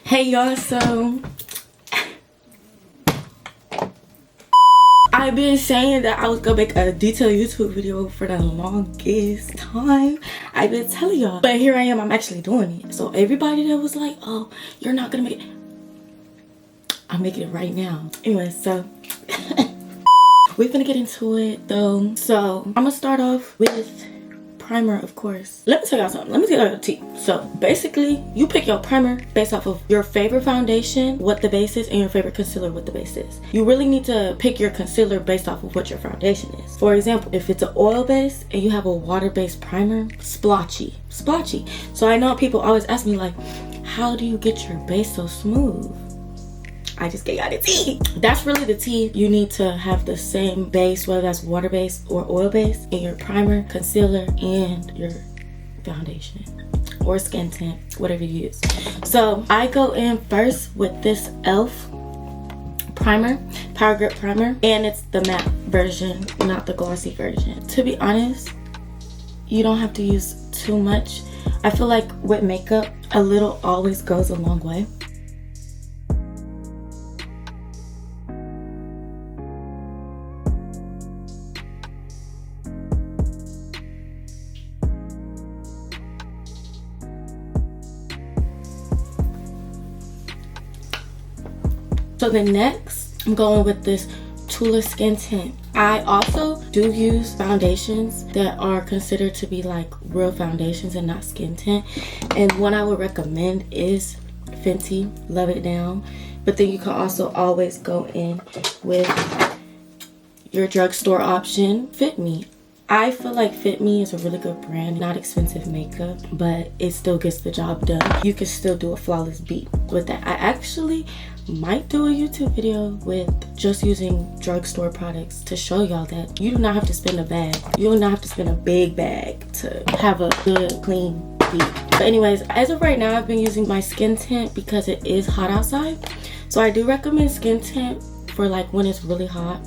Hey y'all, so I've been saying that I was gonna make a detailed YouTube video for the longest time. I've been telling y'all, but here I am, I'm actually doing it. So everybody that was like, oh, you're not gonna make it, I'm making it right now. Anyway, so we're gonna get into it though. So I'm gonna start off with primer, of course. Let me tell y'all something. Let me tell y'all the tea. So basically, you pick your primer based off of your favorite foundation, what the base is, and your favorite concealer, what the base is. You really need to pick your concealer based off of what your foundation is. For example, if it's an oil base and you have a water-based primer, splotchy. So I know people always ask me like, how do you get your base so smooth? I just gave y'all the tea. That's really the tea. You need to have the same base, whether that's water base or oil base, in your primer, concealer, and your foundation or skin tint, whatever you use. So I go in first with this e.l.f. primer, Power Grip primer, and it's the matte version, not the glossy version. To be honest, you don't have to use too much. I feel like with makeup, a little always goes a long way. So then next, I'm going with this Tula skin tint. I also do use foundations that are considered to be like real foundations and not skin tint. And one I would recommend is Fenty, Love It Down. But then you can also always go in with your drugstore option, Fit Me. I feel like Fit Me is a really good brand, not expensive makeup, but it still gets the job done. You can still do a flawless beat with that. I actually might do a YouTube video with just using drugstore products to show y'all that you do not have to spend a bag. You do not have to spend a big bag to have a good, clean beat. But anyways, as of right now, I've been using my skin tint because it is hot outside. So I do recommend skin tint for like when it's really hot.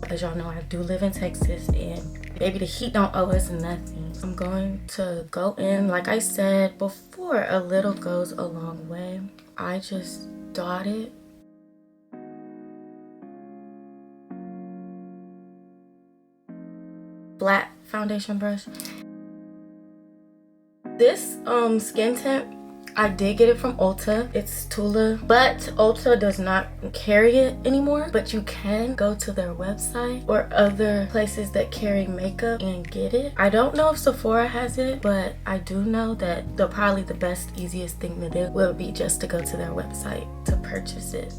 As y'all know, I do live in Texas and baby, the heat don't owe us nothing. I'm going to go in, like I said before, a little goes a long way. I just dot it. Flat foundation brush. This skin tint, I did get it from Ulta. It's Tula, but Ulta does not carry it anymore. But you can go to their website or other places that carry makeup and get it. I don't know if Sephora has it, but I do know that probably the best, easiest thing to do will be just to go to their website to purchase it.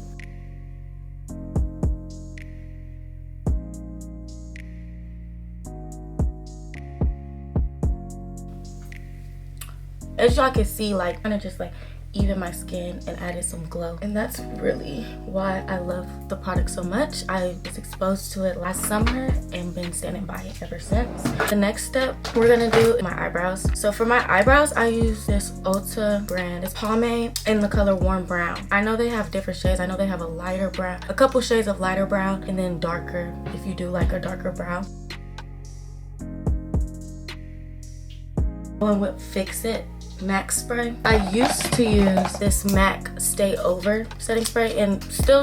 As y'all can see, like, kind of just like even my skin and added some glow. And that's really why I love the product so much. I was exposed to it last summer and been standing by it ever since. The next step we're gonna do is my eyebrows. So for my eyebrows, I use this Ulta brand. It's pomade in the color warm brown. I know they have different shades. I know they have a lighter brown, a couple shades of lighter brown, and then darker if you do like a darker brown. Going with Fix It MAC spray. I used to use this MAC Stay Over setting spray and still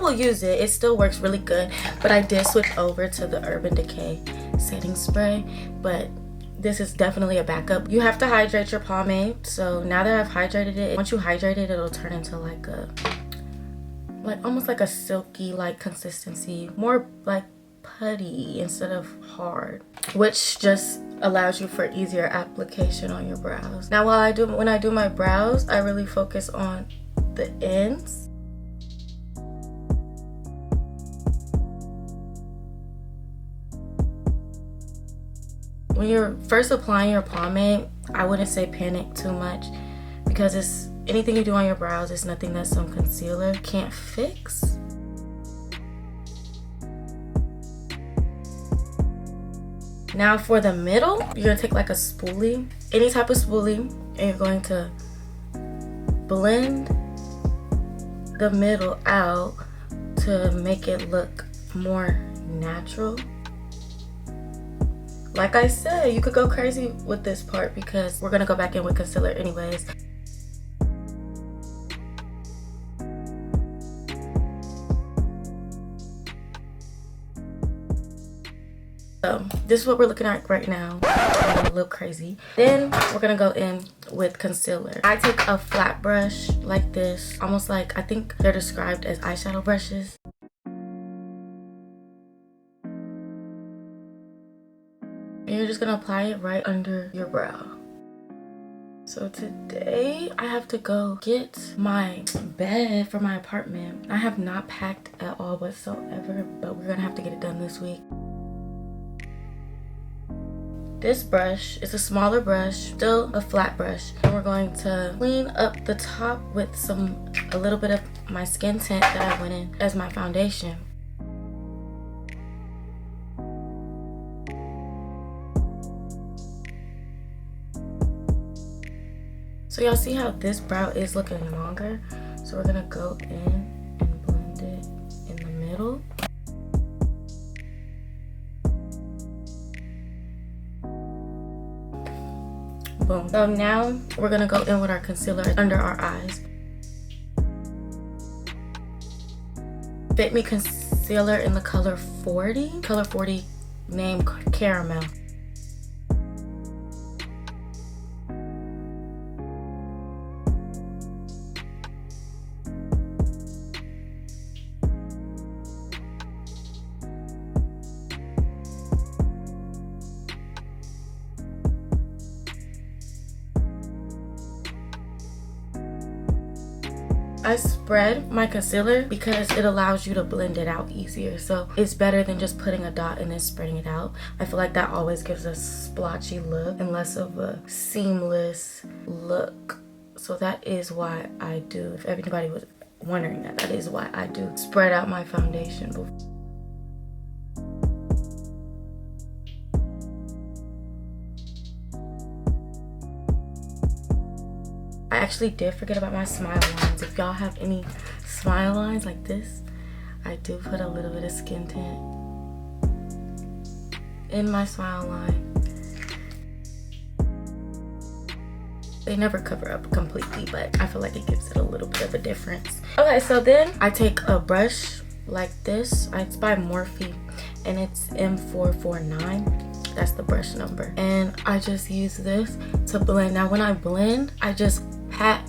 will use it. It still works really good, but I did switch over to the Urban Decay setting spray. But this is definitely a backup. You have to hydrate your pomade. So now that I've hydrated it, once you hydrate it, it'll turn into like almost like a silky like consistency, more like putty instead of hard, which just allows you for easier application on your brows. Now when I do my brows, I really focus on the ends. When you're first applying your pomade, I wouldn't say panic too much because it's anything you do on your brows is nothing that some concealer can't fix. Now for the middle, you're gonna take like a spoolie, any type of spoolie, and you're going to blend the middle out to make it look more natural. Like I said, you could go crazy with this part because we're gonna go back in with concealer anyways. So this is what we're looking at right now. A little crazy. Then we're gonna go in with concealer. I take a flat brush like this, almost like, I think they're described as eyeshadow brushes. And you're just gonna apply it right under your brow. So today I have to go get my bed for my apartment. I have not packed at all whatsoever, but we're gonna have to get it done this week. This brush is a smaller brush, still a flat brush. And we're going to clean up the top with a little bit of my skin tint that I went in as my foundation. So y'all see how this brow is looking longer? So we're gonna go in and blend it in the middle. Boom. So now we're gonna go in with our concealer under our eyes. Fit Me concealer in the color 40. Color 40 named Caramel. I spread my concealer because it allows you to blend it out easier. So it's better than just putting a dot and then spreading it out. I feel like that always gives a splotchy look and less of a seamless look. So that is why I do, if everybody was wondering that is why I do spread out my foundation before. I actually did forget about my smile lines. If y'all have any smile lines like this, I do put a little bit of skin tint in my smile line. They never cover up completely, but I feel like it gives it a little bit of a difference. Okay, so then I take a brush like this. It's by Morphe and it's M449. That's the brush number. And I just use this to blend. Now when I blend, I just pat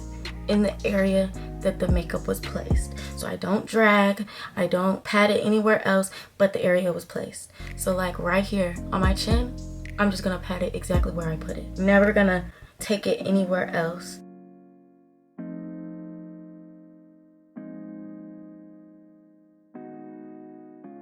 in the area that the makeup was placed. So I don't drag, I don't pat it anywhere else but the area was placed. So like right here on my chin, I'm just gonna pat it exactly where I put it. Never gonna take it anywhere else.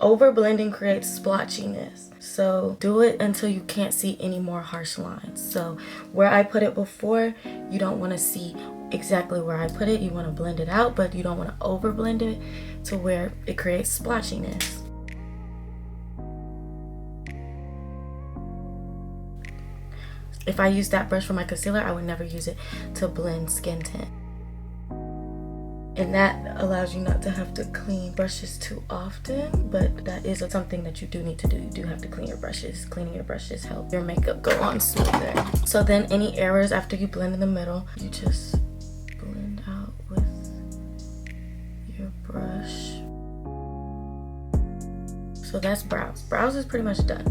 Over blending creates splotchiness, so do it until you can't see any more harsh lines. So where I put it before, you don't want to see exactly where I put it. You want to blend it out, but you don't want to over blend it to where it creates splotchiness. If I use that brush for my concealer, I would never use it to blend skin tint. And that allows you not to have to clean brushes too often, but that is something that you do need to do. You do have to clean your brushes. Cleaning your brushes help your makeup go on smoother. So then any errors after you blend in the middle, you just blend out with your brush. So that's brows. Brows is pretty much done.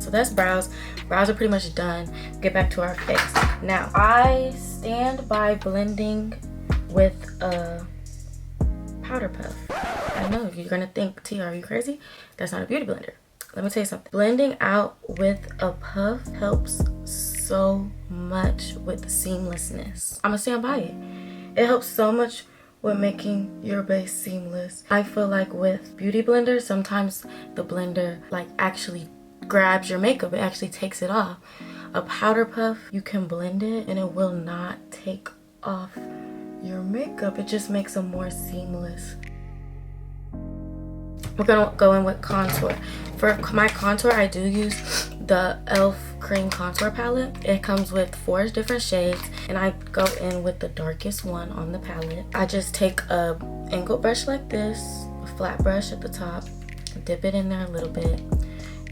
So that's brows. Brows are pretty much done. Get back to our face. Now, I stand by blending with a powder puff. I know you're gonna think, Tia, are you crazy? That's not a beauty blender. Let me tell you something. Blending out with a puff helps so much with seamlessness. I'm gonna stand by it. It helps so much with making your base seamless. I feel like with beauty blenders, sometimes the blender like actually grabs your makeup. It actually takes it off. A powder puff, you can blend it and it will not take off your makeup. It just makes them more seamless. We're gonna go in with contour. For my contour, I do use the e.l.f. cream contour palette. It comes with 4 different shades and I go in with the darkest one on the palette. I just take a angled brush like this, a flat brush at the top, dip it in there a little bit,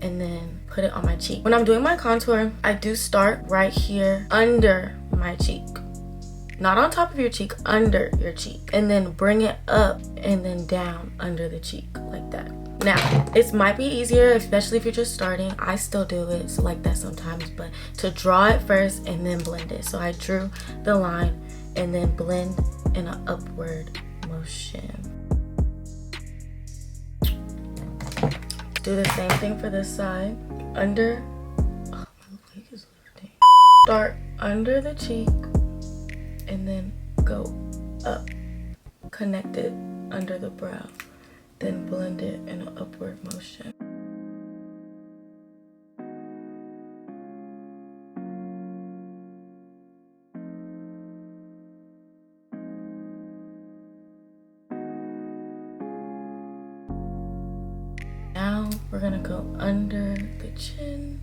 and then put it on my cheek. When I'm doing my contour, I do start right here under my cheek. not on top of your cheek, under your cheek, and then bring it up and then down under the cheek like that. Now, it might be easier, especially if you're just starting. I still do it like that sometimes, but to draw it first and then blend it. So I drew the line and then blend in an upward motion. Do the same thing for this side. Under, oh, my leg is lifting. Start under the cheek and then go up, connect it under the brow, then blend it in an upward motion. Now we're gonna go under the chin.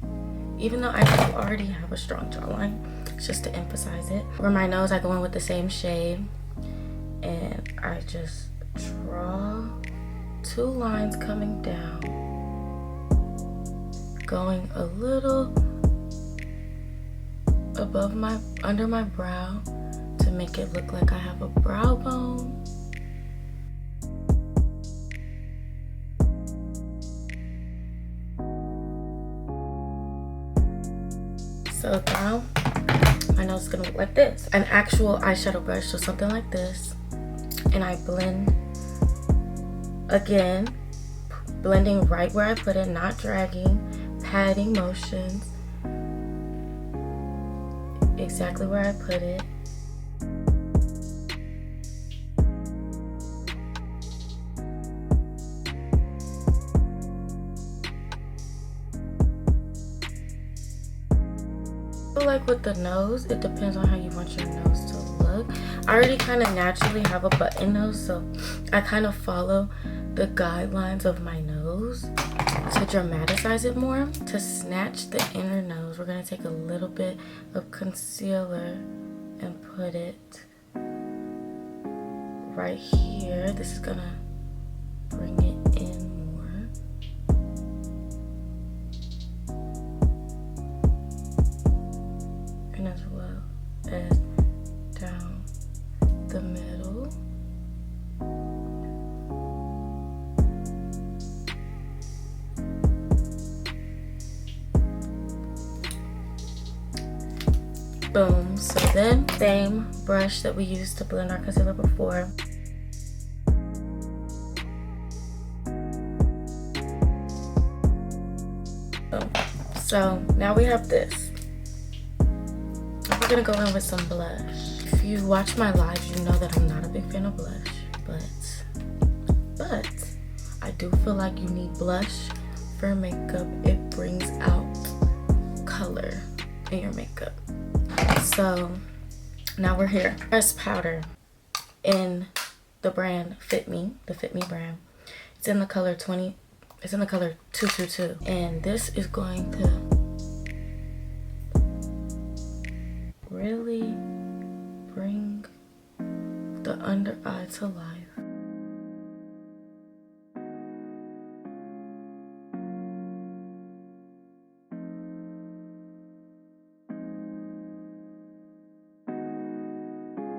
Even though I do already have a strong jawline, it's just to emphasize it. For my nose, I go in with the same shade and I just draw 2 lines coming down, going a little above under my brow to make it look like I have a brow bone. So now my nose is gonna look like this. An actual eyeshadow brush, so something like this. And I blend again, blending right where I put it, not dragging, patting motions. Exactly where I put it. Like with the nose, it depends on how you want your nose to look. I already kind of naturally have a button nose, so I kind of follow the guidelines of my nose to dramatize it more. To snatch the inner nose, we're gonna take a little bit of concealer and put it right here. This is gonna bring it in more. As well as down the middle. Boom. So then, same brush that we used to blend our concealer before. Boom. So now we have this. We're gonna go in with some blush. If you watch my lives, you know that I'm not a big fan of blush, but I do feel like you need blush for makeup. It brings out color in your makeup. So now we're here. Pressed powder in the brand Fit Me, the Fit Me brand. It's in the color 20. It's in the color 222, and this is going to really bring the under eye to life.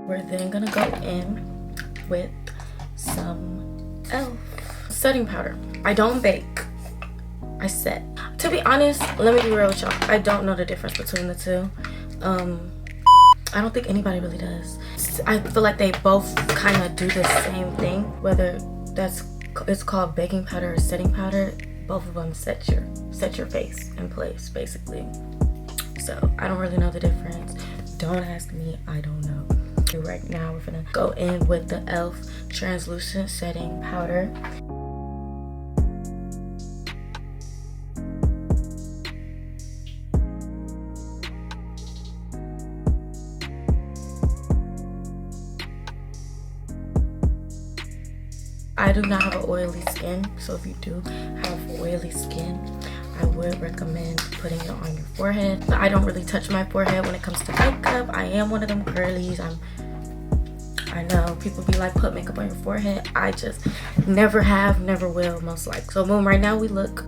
We're then gonna go in with some e.l.f. setting powder. I don't bake, I set. To be honest, let me be real with y'all, I don't know the difference between the two. I don't think anybody really does. I feel like they both kind of do the same thing, whether it's called baking powder or setting powder. Both of them set your face in place, basically. So I don't really know the difference. Don't ask me, I don't know. Right now we're gonna go in with the e.l.f. translucent setting powder. I do not have an oily skin, so if you do have oily skin, I would recommend putting it on your forehead. But I don't really touch my forehead when it comes to makeup. I am one of them girlies. I know people be like, put makeup on your forehead. I just never have, never will, most likely. So boom, right now we look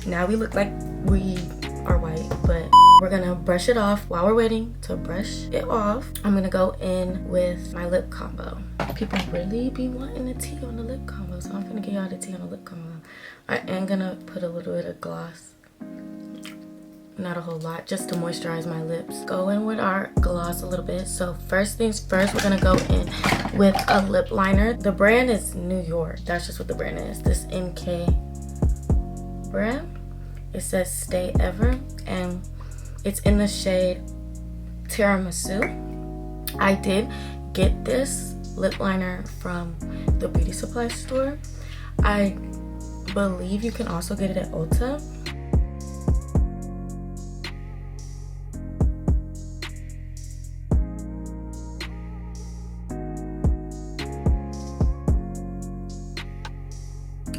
now we look like we are white, but We're gonna brush it off. While we're waiting to brush it off, I'm gonna go in with my lip combo. People really be wanting the tea on the lip combo, so I'm gonna give y'all the tea on the lip combo. I am gonna put a little bit of gloss, not a whole lot, just to moisturize my lips. Go in with our gloss a little bit. So first things first, we're gonna go in with a lip liner. The brand is New York. That's just what the brand is. This NK brand. It says Stay Ever, and it's in the shade Tiramisu. I did get this lip liner from the beauty supply store. I believe you can also get it at Ulta.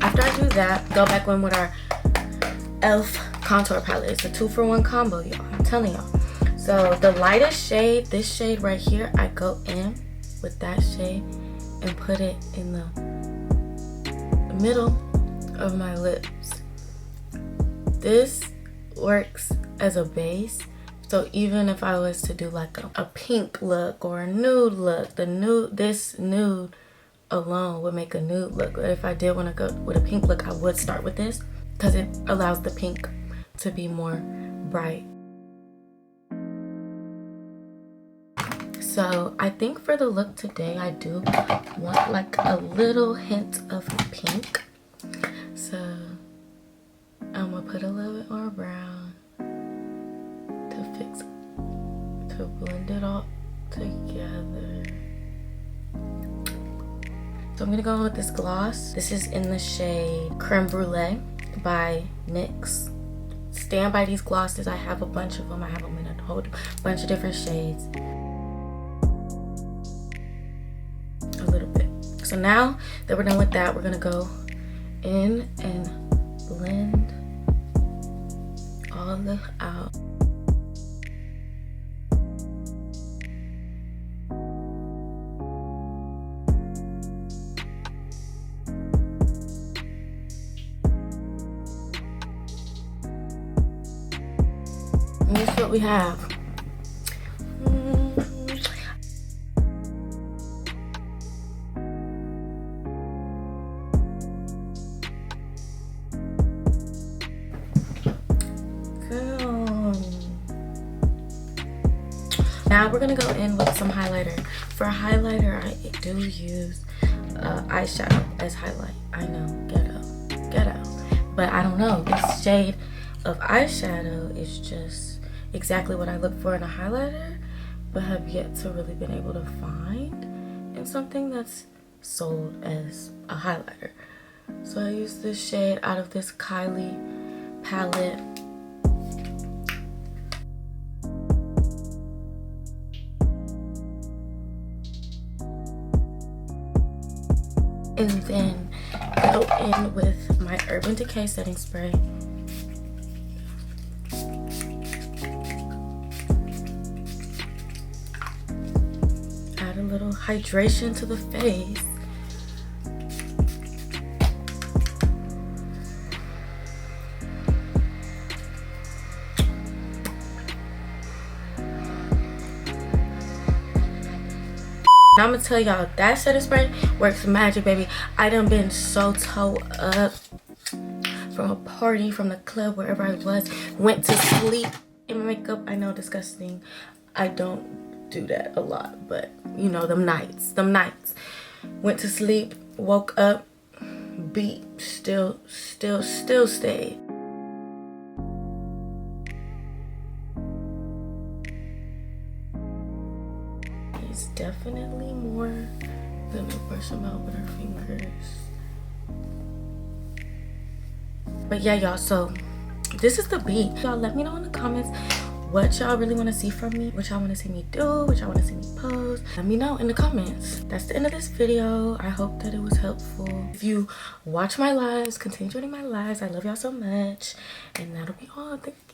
After I do that, go back in with our e.l.f. contour palette. It's a 2-for-1 combo, y'all. I'm telling y'all. So the lightest shade, this shade right here, I go in with that shade and put it in the middle of my lips. This works as a base. So even if I was to do like a pink look or a nude look, this nude alone would make a nude look. But if I did want to go with a pink look, I would start with this because it allows the pink to be more bright. So I think for the look today, I do want like a little hint of pink. So I'm gonna put a little bit more brown to blend it all together. So I'm gonna go with this gloss. This is in the shade Creme Brulee by NYX. Stand by these glosses. I have a bunch of them. I have them in a whole bunch of different shades. A little bit. So now that we're done with that, we're gonna go in and blend all of it out. And this is what we have. Now we're gonna go in with some highlighter. For highlighter, I do use eyeshadow as highlight. I know, ghetto. But I don't know, this shade of eyeshadow is just exactly what I look for in a highlighter, but have yet to really been able to find in something that's sold as a highlighter. So I use this shade out of this Kylie palette. And then go in with my Urban Decay setting spray. Add a little hydration to the face. I'm gonna tell y'all, that setting spray works magic, baby. I done been so toe up from a party, from the club, wherever I was, went to sleep in my makeup. I know, disgusting. I don't do that a lot, but you know, them nights. Went to sleep, woke up, beat, still stayed. It's definitely more than to brush them out with our fingers. But yeah, y'all, so this is the beat. Y'all let me know in the comments what y'all really want to see from me, what y'all want to see me do, what y'all want to see me post. Let me know in the comments. That's the end of this video. I hope that it was helpful. If you watch my lives, continue joining my lives. I love y'all so much. And that'll be all. Thank you.